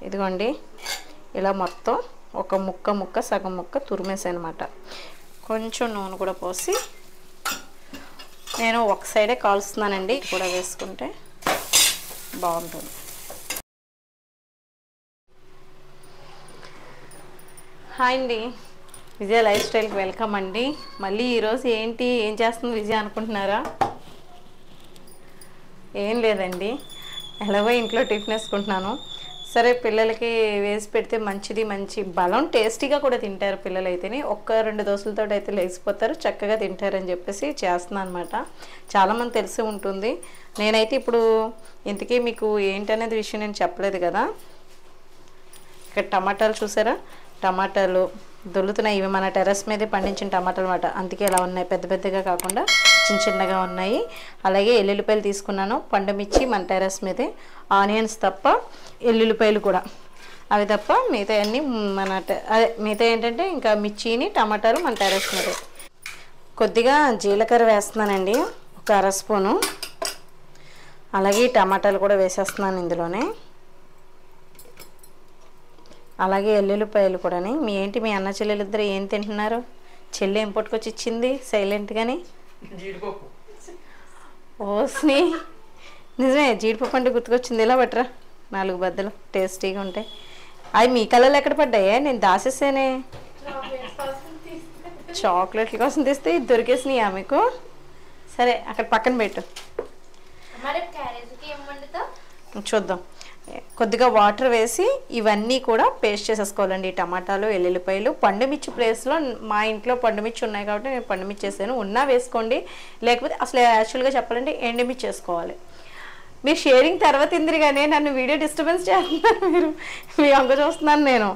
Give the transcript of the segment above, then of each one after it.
ఇదిగోండి ఇలా మొత్తం ఒక ముక్క సగం ముక్క తురిమేసాను అన్నమాట. కొంచెం నూనె కూడా పోసి నేను ఒక సైడే కాల్స్తున్నానండి, కూడా వేసుకుంటే బాగుంటుంది. హాయ్ అండి, విజయ లైఫ్ స్టైల్కి వెల్కమ్ అండి. మళ్ళీ ఈరోజు ఏం చేస్తుంది విజయ అనుకుంటున్నారా? ఏం లేదండి, ఎలాగో ఇంట్లో టిఫిన్ వేసుకుంటున్నాను. సరే పిల్లలకి వేసి పెడితే మంచిది, మంచి బలం, టేస్టీగా కూడా తింటారు పిల్లలు అయితేనే. 1-2 దోశలతో అయితే లేచిపోతారు, చక్కగా తింటారని చెప్పేసి చేస్తున్నాను అనమాట. చాలామంది తెలిసి ఉంటుంది. నేనైతే ఇప్పుడు ఇంతకీ మీకు ఏంటనేది విషయం నేను చెప్పలేదు కదా. ఇక్కడ టమాటాలు చూసారా, టమాటాలు దొల్లుతున్నాయి. ఇవి మన టెర్రస్ మీదే పండించిన టమాటాలు అన్నమాట, అందుకే ఇలా ఉన్నాయి. పెద్ద పెద్దగా కాకుండా చిన్నగా ఉన్నాయి. అలాగే ఎల్లుల్లిపాయలు తీసుకున్నాను, పండుమిర్చి మన టెర్రస్ మీదే. ఆనియన్స్ తప్ప, ఎల్లుల్లిపాయలు కూడా అవి తప్ప మిగతా అన్నీ మిగతా ఏంటంటే ఇంకా మిర్చిని టమాటాలు మన టెర్రస్ మీదే. కొద్దిగా జీలకర్ర వేస్తున్నానండి, ఒక 1/2 స్పూను. అలాగే టమాటాలు కూడా వేసేస్తున్నాను ఇందులోనే. అలాగే ఎల్లుల్లిపాయలు కూడా. మీ అన్న చెల్లెలిద్దరు ఏం తింటున్నారు? చెల్లి ఏం పట్టుకొచ్చి ఇచ్చింది సైలెంట్గాని? జీడిపప్పు. ఓస్ని నిజమే, జీడిపప్పు అంటే గుర్తుకొచ్చింది. ఇలా పట్టరా 4 బద్దలు, టేస్టీగా ఉంటాయి. అవి మీ కళ్ళలో ఎక్కడ పడ్డాయే? నేను దాసేసానే. చాక్లెట్ల కోసం తీస్తే దొరికేసినాయా మీకు? సరే అక్కడ పక్కన పెట్టు, చూద్దాం. కొద్దిగా వాటర్ వేసి ఇవన్నీ కూడా పేస్ట్ చేసేసుకోవాలండి. టమాటాలు, ఎల్లుల్లిపాయలు, పండుమిర్చి ప్లేస్లో మా ఇంట్లో పండుమిర్చి ఉన్నాయి కాబట్టి నేను పండుమిర్చి వేసాను. ఉన్నా వేసుకోండి, లేకపోతే అసలు యాక్చువల్గా చెప్పాలంటే ఎండుమిర్చి వేసుకోవాలి. మీరు షేరింగ్ తర్వాత ఇందిరి కానీ నన్ను వీడియో డిస్టర్బెన్స్ చేస్తున్నారు. మీ అంక చూస్తున్నాను నేను.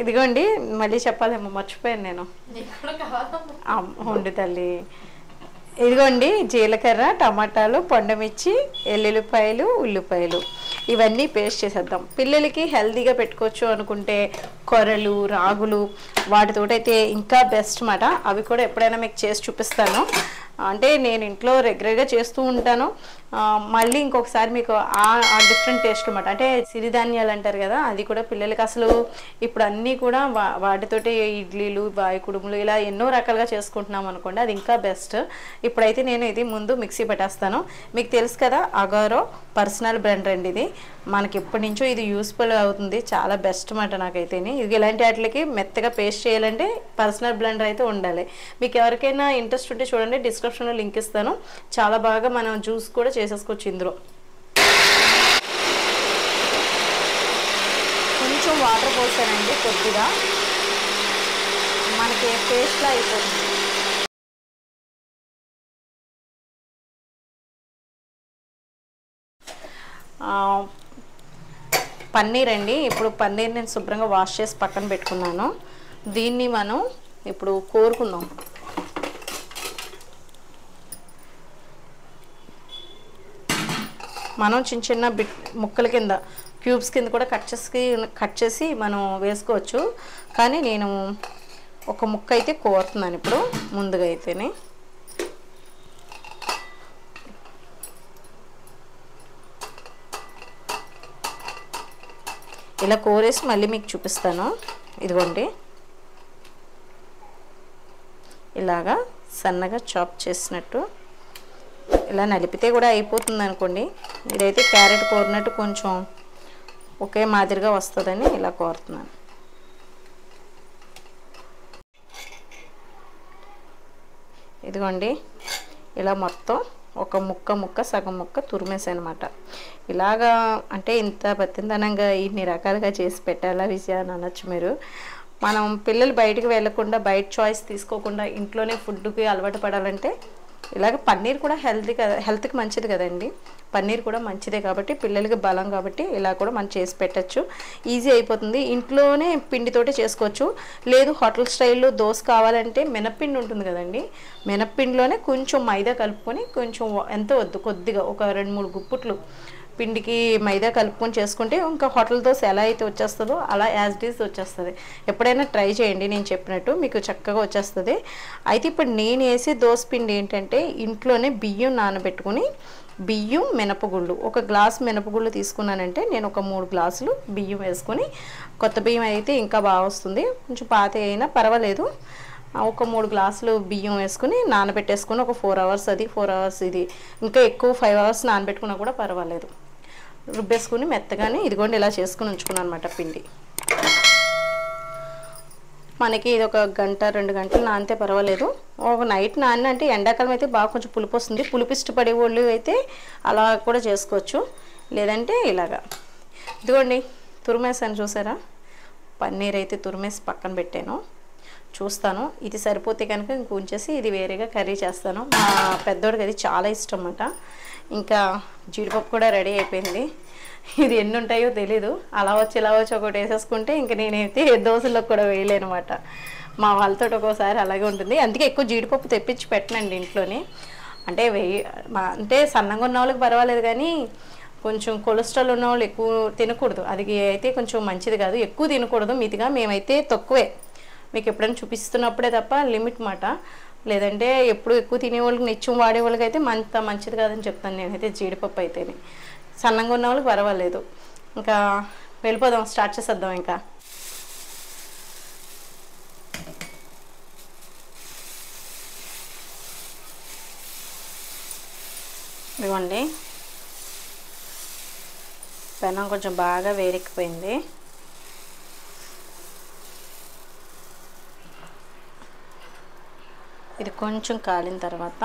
ఇదిగోండి, మళ్ళీ చెప్పాలేమో మర్చిపోయాను నేను. ఉండు తల్లి. ఇదిగోండి జీలకర్ర, టమాటాలు, పండుమిర్చి, ఎల్లుల్లిపాయలు, ఉల్లిపాయలు ఇవన్నీ పేస్ట్ చేసేద్దాం. పిల్లలకి హెల్తీగా పెట్టుకోవచ్చు అనుకుంటే కొర్రలు, రాగులు వాటితోటైతే ఇంకా బెస్ట్ మాట. అవి కూడా ఎప్పుడైనా మీకు చేసి చూపిస్తాను. అంటే నేను ఇంట్లో రెగ్యులర్గా చేస్తూ ఉంటాను. మళ్ళీ ఇంకొకసారి మీకు ఆ డిఫరెంట్ టేస్ట్ అన్నమాట. అంటే సిరిధాన్యాలు అంటారు కదా, అది కూడా పిల్లలకి అసలు ఇప్పుడు అన్నీ కూడా వాటితోటి ఇడ్లీలు, బాయి కుడుములు ఇలా ఎన్నో రకాలుగా చేసుకుంటున్నాం అనుకోండి, అది ఇంకా బెస్ట్. ఇప్పుడైతే నేను ఇది ముందు మిక్సీ పెట్టేస్తాను. మీకు తెలుసు కదా, అగారో పర్సనల్ బ్లెండర్ అండి. ఇది మనకి ఎప్పటి నుంచో ఇది యూస్ఫుల్ అవుతుంది, చాలా బెస్ట్ మాట నాకైతే. ఇది ఇలాంటి వాటికి మెత్తగా పేస్ట్ చేయాలంటే పర్సనల్ బ్లెండర్ అయితే ఉండాలి. మీకు ఎవరికైనా ఇంట్రెస్ట్ ఉంటే చూడండి, డిస్క్రిప్షన్లో లింక్ ఇస్తాను. చాలా బాగా మనం జ్యూస్ కూడా చేసేసుకోవచ్చు ఇందులో. కొంచెం వాటర్ పోసానండి, కొద్దిగా మనకి పేస్ట్లా అయిపోతుంది. పన్నీర్ అండి, ఇప్పుడు పన్నీర్ నేను శుభ్రంగా వాష్ చేసి పక్కన పెట్టుకున్నాను. దీన్ని మనం ఇప్పుడు కోరుకుందాం. మనం చిన్న ముక్కల కింద, క్యూబ్స్ కింద కూడా కట్ చేసి మనం వేసుకోవచ్చు. కానీ నేను ఒక ముక్క అయితే కోరుతున్నాను ఇప్పుడు ముందుగా అయితేనే. ఇలా కోరేసి మళ్ళీ మీకు చూపిస్తాను. ఇదిగోండి, ఇలాగా సన్నగా చాప్ చేసినట్టు ఇలా నలిపితే కూడా అయిపోతుంది అనుకోండి. ఇదైతే క్యారెట్ కోరినట్టు కొంచెం ఒకే మాదిరిగా వస్తుందని ఇలా కోరుతున్నాను. ఇదిగోండి, ఇలా మొత్తం ఒక ముక్క సగం ముక్క తురిమేసాను అనమాట. ఇలాగా అంటే ఇంత బతిందనంగా ఇన్ని రకాలుగా చేసి పెట్టాలా విజయ అని అనొచ్చు మీరు. మనం పిల్లలు బయటికి వెళ్ళకుండా, బయట చాయిస్ తీసుకోకుండా ఇంట్లోనే ఫుడ్కి అలవాటు పడాలంటే ఇలాగ పన్నీర్ కూడా హెల్త్కి మంచిది కదండి. పన్నీర్ కూడా మంచిదే కాబట్టి, పిల్లలకి బలం కాబట్టి ఇలా కూడా మనం చేసి పెట్టచ్చు. ఈజీ అయిపోతుంది, ఇంట్లోనే పిండితోటే చేసుకోవచ్చు. లేదు హోటల్ స్టైల్లో దోశ కావాలంటే మినప్పిండి ఉంటుంది కదండి, మినప్పిండిలోనే కొంచెం మైదా కలుపుకొని, కొంచెం ఎంత వద్దు కొద్దిగా ఒక 2-3 గుప్పుట్లు పిండికి మైదా కలుపుకొని చేసుకుంటే ఇంకా హోటల్ దోశ ఎలా అయితే వచ్చేస్తుందో అలా యాజ్ ఇట్ ఈజ్ వచ్చేస్తుంది. ఎప్పుడైనా ట్రై చేయండి, నేను చెప్పినట్టు మీకు చక్కగా వచ్చేస్తుంది. అయితే ఇప్పుడు నేను వేసే దోశ పిండి ఏంటంటే ఇంట్లోనే బియ్యం నానబెట్టుకుని బియ్యం మినపగుళ్ళు, ఒక గ్లాస్ మినపగుళ్ళు తీసుకున్నానంటే నేను ఒక 3 గ్లాసులు బియ్యం వేసుకొని, కొత్త బియ్యం అయితే ఇంకా బాగా వస్తుంది, కొంచెం పాత అయినా పర్వాలేదు, ఒక 3 గ్లాసులు బియ్యం వేసుకుని నానబెట్టేసుకుని ఒక 4 అవర్స్, అది 4 అవర్స్, ఇది ఇంకా ఎక్కువ 5 అవర్స్ నానబెట్టుకున్నా కూడా పర్వాలేదు, రుబ్బేసుకుని మెత్తగానే ఇదిగోండి ఇలా చేసుకుని ఉంచుకున్నాను అనమాట పిండి. మనకి ఇది ఒక గంట 2 గంటలు నానితే పర్వాలేదు, ఒక నైట్ నాని అంటే ఎండాకాలం అయితే బాగా కొంచెం పులుపు వస్తుంది, పులుపు ఇష్టపడే వాళ్ళు అయితే అలా కూడా చేసుకోవచ్చు, లేదంటే ఇలాగా. ఇదిగోండి తురిమేసాను చూసారా, పన్నీర్ అయితే తురిమేసి పక్కన పెట్టాను, చూస్తాను ఇది సరిపోతే కనుక ఇంక ఉంచేసి ఇది వేరేగా కర్రీ చేస్తాను. మా పెద్దోడికి అది చాలా ఇష్టం అన్నమాట. ఇంకా జీడిపప్పు కూడా రెడీ అయిపోయింది, ఇది ఎన్ని ఉంటాయో తెలీదు, అలా వచ్చి ఇలా వచ్చి ఒకటి వేసేసుకుంటే ఇంక నేనైతే దోశలకు కూడా వేయలేనమాట. మా వాళ్ళతో ఒక్కోసారి అలాగే ఉంటుంది, అందుకే ఎక్కువ జీడిపప్పు తెప్పించి పెట్టనండి ఇంట్లోనే. అంటే అంటే సన్నగా ఉన్న వాళ్ళకి పర్వాలేదు, కానీ కొంచెం కొలెస్ట్రాల్ ఉన్న వాళ్ళు ఎక్కువ తినకూడదు, అది అయితే కొంచెం మంచిది కాదు, ఎక్కువ తినకూడదు. మితిగా మేమైతే తక్కువే, మీకు ఎప్పుడైనా చూపిస్తున్నప్పుడే తప్ప లిమిట్ మాట, లేదంటే ఎప్పుడు ఎక్కువ తినేవాళ్ళకి నిత్యం వాడేవాళ్ళకి అయితే అంత మంచిది కాదని చెప్తాను నేనైతే జీడిపప్పు అయితేనే. సన్నంగా ఉన్న వాళ్ళకి పర్వాలేదు. ఇంకా వెళ్ళిపోదాం, స్టార్ట్ చేసేద్దాం. ఇంకా ఇదిగోండి పెనం కొంచెం బాగా వేడెక్కిపోయింది, ఇది కొంచెం కాలిన తర్వాత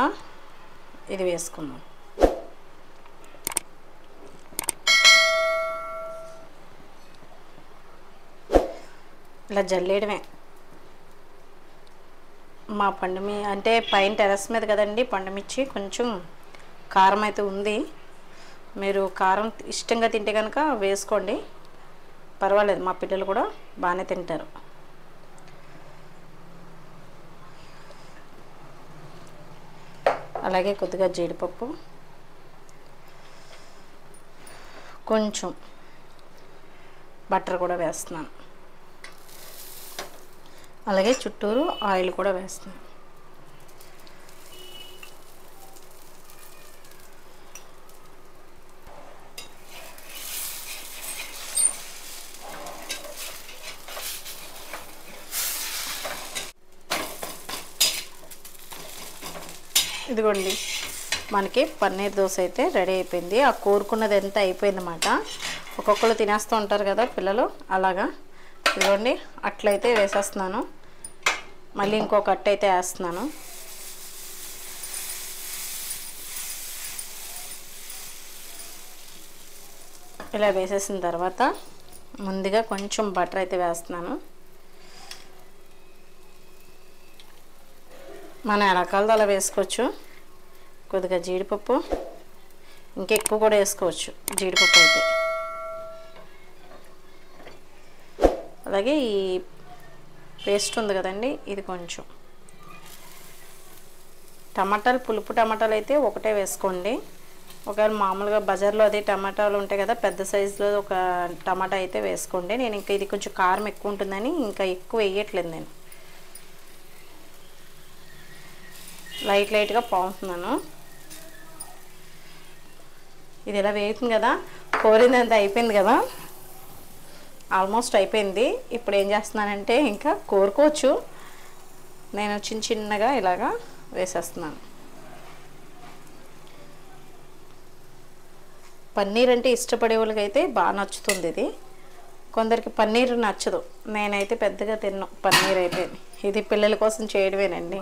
ఇది వేసుకుందాం. ఇలా జల్లేయడమే. మా పండుమి అంటే పైన టెర్రస్ మీద కదండి పండుమిర్చి, కొంచెం కారం అయితే ఉంది, మీరు కారం ఇష్టంగా తింటే కనుక వేసుకోండి, పర్వాలేదు, మా పిల్లలు కూడా బాగానే తింటారు. అలాగే కొద్దిగా జీడిపప్పు, కొంచెం బటర్ కూడా వేస్తున్నాను, అలాగే చుట్టూరు ఆయిల్ కూడా వేస్తున్నాను. ఇదిగోండి మనకి పన్నీర్ దోశ అయితే రెడీ అయిపోయింది, ఆ కోరుకున్నది ఎంత అయిపోయిందన్నమాట. ఒక్కొక్కరు తినేస్తూ ఉంటారు కదా పిల్లలు, అలాగా. ఇదిగోండి అట్లయితే వేసేస్తున్నాను, మళ్ళీ ఇంకొక అట్టు అయితే వేస్తున్నాను. ఇలా వేసేసిన తర్వాత ముందుగా కొంచెం బటర్ అయితే వేస్తున్నాను. మనం ఎలా కావాలో అలా వేసుకోవచ్చు, కొద్దిగా జీడిపప్పు, ఇంకెక్కువ కూడా వేసుకోవచ్చు జీడిపప్పు అయితే. అలాగే ఈ పేస్ట్ ఉంది కదండి, ఇది కొంచెం. టమాటాలు, పులుపు టమాటాలు అయితే ఒకటే వేసుకోండి, ఒకవేళ మామూలుగా బజార్లో అదే టమాటాలు ఉంటాయి కదా పెద్ద సైజులో, ఒక టమాటా అయితే వేసుకోండి. నేను ఇంకా ఇది కొంచెం కారం ఎక్కువ ఉంటుందని ఇంకా ఎక్కువ వేయట్లేదు, నేను లైట్గా పావుతున్నాను. ఇది ఇలా వేగుతుంది కదా, కోరిందంతా అయిపోయింది కదా, ఆల్మోస్ట్ అయిపోయింది. ఇప్పుడు ఏం చేస్తున్నానంటే ఇంకా కోరుకోవచ్చు, నేను చిన్న చిన్నగా ఇలాగా వేసేస్తున్నాను. పన్నీర్ అంటే ఇష్టపడే వాళ్ళకైతే బాగా నచ్చుతుంది ఇది, కొందరికి పన్నీర్ నచ్చదు, నేనైతే పెద్దగా తిన్నాను పన్నీర్ అయితే. ఇది పిల్లల కోసం చేయడమేనండి.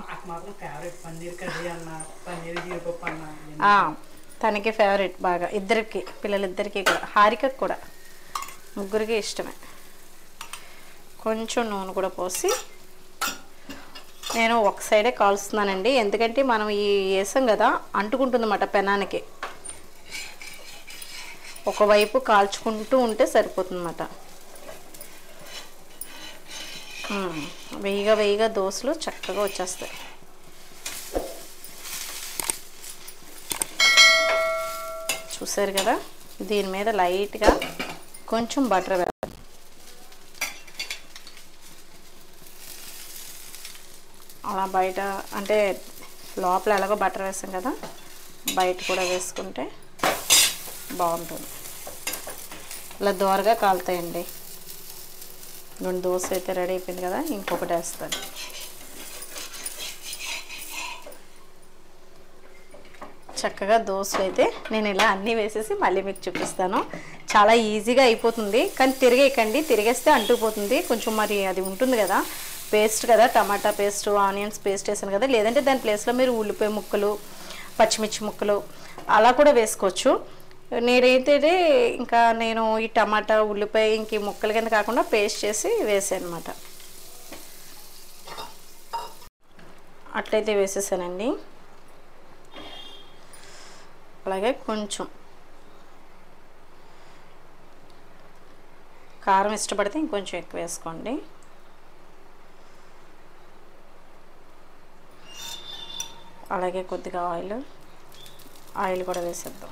తనకి ఫేవరెట్ బాగా, ఇద్దరికి, పిల్లలిద్దరికీ కూడా, హారికకు కూడా, ముగ్గురికి ఇష్టమే. కొంచెం నూనె కూడా పోసి నేను ఒక సైడే కాలుస్తున్నానండి, ఎందుకంటే మనం ఈ వేసాం కదా అంటుకుంటుందన్నమాట పెనానికి, ఒకవైపు కాల్చుకుంటూ ఉంటే సరిపోతుందన్నమాట. వేయిగా దోశలు చక్కగా వచ్చేస్తాయి. చూసారు కదా, దీని మీద లైట్గా కొంచెం బటర్ వేయాలి. అలా బయట అంటే లోపల ఎలాగో బటర్ వేసాం కదా, బయట కూడా వేసుకుంటే బాగుంటుంది. ఇలా దోరగా కాలుతాయండి. 2 దోశ అయితే రెడీ అయిపోయింది కదా, ఇంకొకటి వేస్తాను. చక్కగా దోశలు అయితే నేను ఇలా అన్నీ వేసేసి మళ్ళీ మీకు చూపిస్తాను. చాలా ఈజీగా అయిపోతుంది, కానీ తిరిగేయకండి, తిరిగేస్తే అంటుకుపోతుంది. కొంచెం మరి అది ఉంటుంది కదా పేస్ట్ కదా, టమాటా పేస్ట్, ఆనియన్స్ పేస్ట్ వేసాను కదా, లేదంటే దాని ప్లేస్లో మీరు ఉల్లిపాయ ముక్కలు, పచ్చిమిర్చి ముక్కలు అలా కూడా వేసుకోవచ్చు. నేనైతే ఇంకా నేను ఈ టమాటా ఉల్లిపాయ ఇంక ఈ ముక్కల కింద కాకుండా పేస్ట్ చేసి వేసాను అనమాట. అట్లయితే వేసేసానండి. అలాగే కొంచెం కారం ఇష్టపడితే ఇంకొంచెం ఎక్కువ వేసుకోండి. అలాగే కొద్దిగా ఆయిల్ కూడా వేసేద్దాం.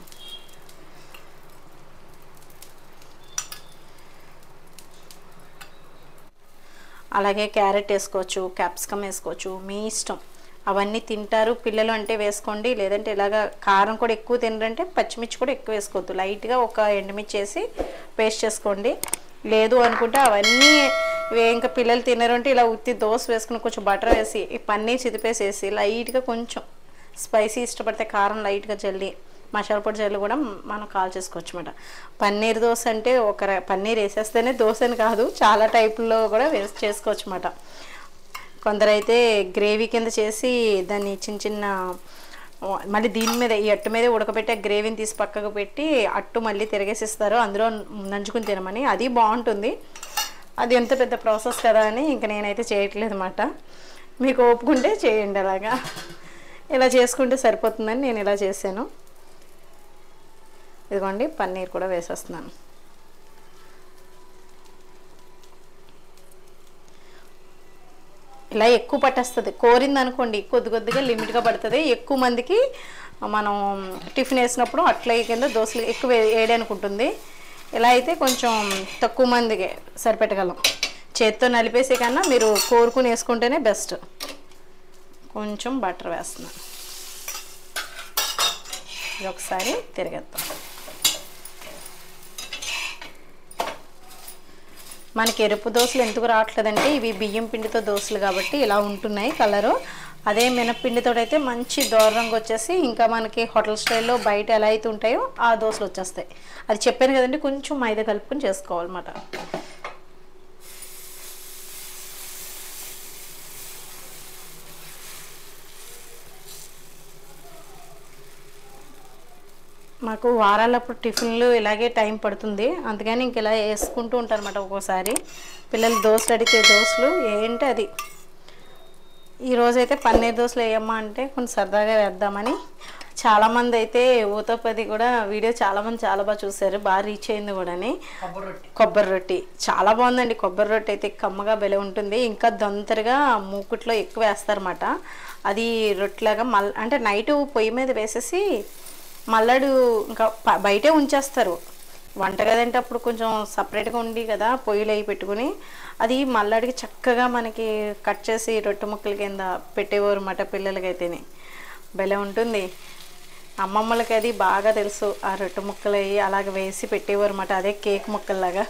అలాగే క్యారెట్ వేసుకోవచ్చు, క్యాప్సికమ్ వేసుకోవచ్చు, మీ ఇష్టం. అవన్నీ తింటారు పిల్లలు అంటే వేసుకోండి, లేదంటే ఇలాగా కారం కూడా ఎక్కువ తినరంటే పచ్చిమిర్చి కూడా ఎక్కువ వేసుకోవద్దు. లైట్గా ఒక ఎండుమిర్చి వేసి పేస్ట్ చేసుకోండి. లేదు అనుకుంటే అవన్నీ ఇంకా పిల్లలు తినరు అంటే ఇలా ఉత్తి దోశ వేసుకుని కొంచెం బటర్ వేసి ఈ పన్నీర్ చిదిపేసేసి లైట్గా కొంచెం స్పైసీ ఇష్టపడితే కారం లైట్గా జల్లి మసాలా పొడి జల్లి కూడా మనం కాల్ చేసుకోవచ్చు అన్నమాట. పన్నీర్ దోశ అంటే పన్నీర్ వేసేస్తేనే దోశ అని కాదు, చాలా టైపుల్లో కూడా చేసుకోవచ్చు అన్నమాట. కొందరైతే గ్రేవీ కింద చేసి దాన్ని చిన్న చిన్న మళ్ళీ దీని మీద ఈ అట్టు మీద ఉడకబెట్టి ఆ గ్రేవీని తీసి పక్కకు పెట్టి అట్టు మళ్ళీ తిరగేసిస్తారు, అందులో నంచుకుని తినమని. అది బాగుంటుంది. అది ఎంత పెద్ద ప్రాసెస్ కదా అని ఇంకా నేనైతే చేయట్లేదు అన్నమాట. మీకు ఒప్పుకుంటే చేయండి, అలాగా ఇలా చేసుకుంటే సరిపోతుందని నేను ఇలా చేశాను. ఇదిగోండి పన్నీర్ కూడా వేసేస్తున్నాను. ఇలా ఎక్కువ పట్టేస్తుంది, కోరింది అనుకోండి కొద్ది కొద్దిగా లిమిట్గా పడుతుంది. ఎక్కువ మందికి మనం టిఫిన్ వేసినప్పుడు అట్లా కింద దోశలు ఎక్కువ వేయడానికి ఉంటుంది. ఇలా అయితే కొంచెం తక్కువ మందికి సరిపెట్టగలం. చేత్తో నలిపేసే కన్నా మీరు కోరుకుని వేసుకుంటేనే బెస్ట్. కొంచెం బటర్ వేస్తున్నాను. ఇది ఒకసారి తిరిగేద్దాం. మనకి ఎరుపు దోశలు ఎందుకు రావట్లేదంటే ఇవి బియ్యం పిండితో దోశలు కాబట్టి ఇలా ఉంటున్నాయి కలరు. అదే మినప్పిండితో అయితే మంచి దూరంగా వచ్చేసి ఇంకా మనకి హోటల్ స్టైల్లో బయట ఎలా అయితే ఉంటాయో ఆ దోశలు వచ్చేస్తాయి. అది చెప్పాను కదండి, కొంచెం మైదా కలుపుకొని చేసుకోవాలన్నమాట. మాకు వారాలప్పుడు టిఫిన్లు ఇలాగే టైం పడుతుంది, అందుకని ఇంక ఇలా వేసుకుంటూ ఉంటారు అన్నమాట. ఒక్కోసారి పిల్లలు దోశలు అడిగితే దోశలు ఏంటి అది. ఈరోజైతే పన్నీర్ దోశలు వేయమ్మా అంటే కొంచెం సరదాగా వేద్దామని. చాలామంది అయితే ఊతపది కూడా వీడియో చాలామంది చాలా బాగా చూశారు, బాగా రీచ్ అయింది కూడా. కొబ్బరి రొట్టి చాలా బాగుందండి. కొబ్బరి రొట్టి అయితే కమ్మగా భలే ఉంటుంది. ఇంకా దొంతరగా మూకుట్లో ఎక్కువ వేస్తారన్నమాట. అది రొట్టెలాగా అంటే నైట్ పొయ్యి మీద వేసేసి మల్లడు ఇంకా బయటే ఉంచేస్తారు. వంటగది అంటే అప్పుడు కొంచెం సపరేట్గా ఉండి కదా పొయ్యిలు అవి పెట్టుకుని అది మల్లడికి చక్కగా మనకి కట్ చేసి రొట్టె ముక్కల కింద పెట్టేవారు అన్నమాట. పిల్లలకైతేనే భలే ఉంటుంది. అమ్మమ్మలకి అది బాగా తెలుసు, ఆ రొట్టె ముక్కలు అవి అలాగ వేసి పెట్టేవారు అన్నమాట. అదే కేక్ ముక్కల్లాగా.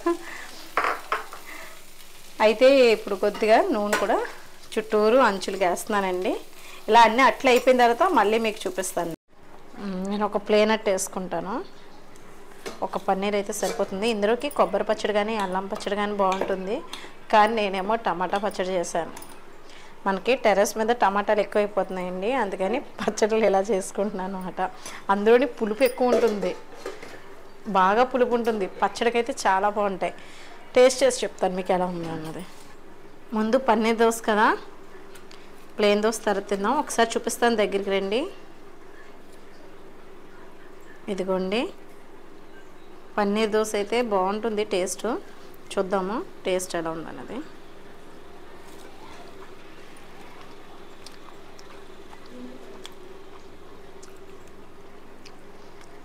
అయితే ఇప్పుడు కొద్దిగా నూనె కూడా చుట్టూరు అంచులు వేస్తున్నానండి. ఇలా అన్నీ అట్లా అయిపోయిన తర్వాత మళ్ళీ మీకు చూపిస్తాను. నేను ఒక ప్లేన్ అట్టు వేసుకుంటాను. ఒక పన్నీర్ అయితే సరిపోతుంది. ఇందులోకి కొబ్బరి పచ్చడి కానీ అల్లం పచ్చడి కానీ బాగుంటుంది, కానీ నేనేమో టమాటా పచ్చడి చేశాను. మనకి టెర్రస్ మీద టమాటాలు ఎక్కువైపోతున్నాయండి, అందుకని పచ్చడిలు ఇలా చేసుకుంటున్నాను అన్నమాట. అందులోని పులుపు ఎక్కువ ఉంటుంది, బాగా పులుపు ఉంటుంది. పచ్చడికైతే చాలా బాగుంటాయి. టేస్ట్ చేసి చెప్తాను మీకు ఎలా ఉంది అన్నది. ముందు పన్నీర్ దోశ కదా, ప్లేన్ దోశ తర్వాత తిందాం. ఒకసారి చూపిస్తాను, దగ్గరికి రండి. ఇదిగోండి పన్నీర్ దోశ అయితే బాగుంటుంది టేస్ట్. చూద్దాము టేస్ట్ ఎలా ఉందన్నది.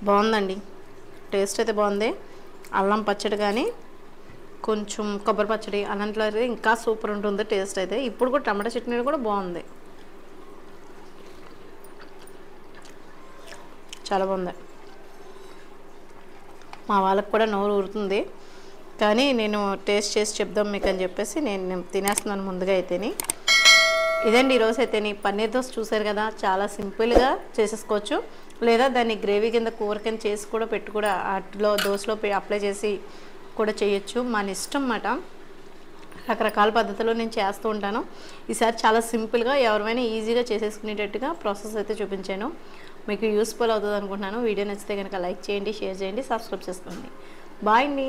బాగుందండి, టేస్ట్ అయితే బాగుంది. అల్లం పచ్చడి కానీ కొంచెం కొబ్బరి పచ్చడి అలాంటిలో అయితే ఇంకా సూపర్ ఉంటుంది టేస్ట్ అయితే. ఇప్పుడు కూడా టమాటా చట్నీ కూడా బాగుంది. చాలా బాగుంది. మా వాళ్ళకి కూడా నోరు ఊరుతుంది, కానీ నేను టేస్ట్ చేసి చెప్దాం మీకు అని చెప్పేసి నేను తినేస్తున్నాను ముందుగా అయితేని. ఇదండి ఈరోజు అయితేని పన్నీర్ దోశ చూసారు కదా, చాలా సింపుల్గా చేసేసుకోవచ్చు. లేదా దాన్ని గ్రేవీ కింద కూర కింద చేసి కూడా పెట్టి కూడా అట్లో దోశలో అప్లై చేసి కూడా చేయొచ్చు, మన ఇష్టం అన్నమాట. రకరకాల పద్ధతుల్లో నేను చేస్తూ ఉంటాను. ఈసారి చాలా సింపుల్గా ఎవరైనా ఈజీగా చేసేసుకునేటట్టుగా ప్రాసెస్ అయితే చూపించాను. మీకు యూస్ఫుల్ అవుతుంది అనుకుంటున్నాను. వీడియో నచ్చితే కనుక లైక్ చేయండి, షేర్ చేయండి, సబ్స్క్రైబ్ చేసుకోండి. బాయ్ అండి.